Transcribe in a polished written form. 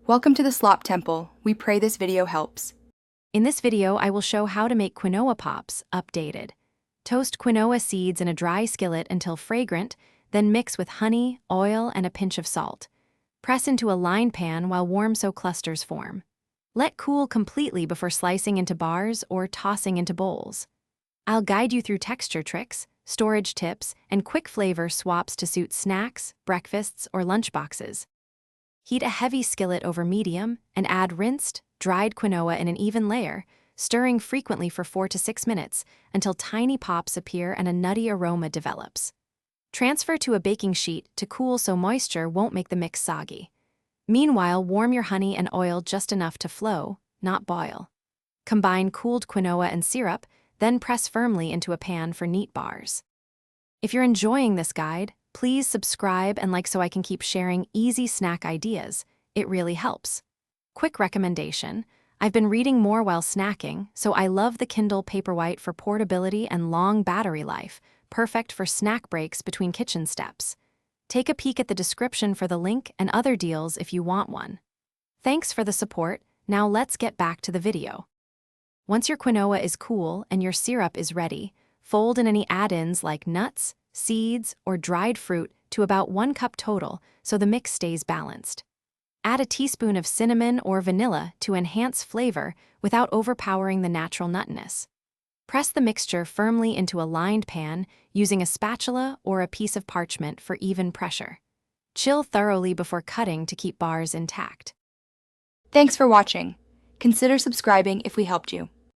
Welcome to the Slop Temple. We pray this video helps. In this video, I will show how to make quinoa pops updated. Toast quinoa seeds in a dry skillet until fragrant, then mix with honey, oil, and a pinch of salt. Press into a lined pan while warm so clusters form. Let cool completely before slicing into bars or tossing into bowls. I'll guide you through texture tricks, storage tips, and quick flavor swaps to suit snacks, breakfasts, or lunchboxes. Heat a heavy skillet over medium and add rinsed, dried quinoa in an even layer, stirring frequently for 4 to 6 minutes until tiny pops appear and a nutty aroma develops. Transfer to a baking sheet to cool so moisture won't make the mix soggy. Meanwhile, warm your honey and oil just enough to flow, not boil. Combine cooled quinoa and syrup, then press firmly into a pan for neat bars. If you're enjoying this guide, please subscribe and like so I can keep sharing easy snack ideas. It really helps. Quick recommendation: I've been reading more while snacking, so I love the Kindle Paperwhite for portability and long battery life, perfect for snack breaks between kitchen steps. Take a peek at the description for the link and other deals if you want one. Thanks for the support. Now let's get back to the video. Once your quinoa is cool and your syrup is ready, fold in any add-ins like nuts, seeds, or dried fruit to about 1 cup total so the mix stays balanced. Add a teaspoon of cinnamon or vanilla to enhance flavor without overpowering the natural nuttiness. Press the mixture firmly into a lined pan using a spatula or a piece of parchment for even pressure. Chill thoroughly before cutting to keep bars intact. Thanks for watching. Consider subscribing if we helped you.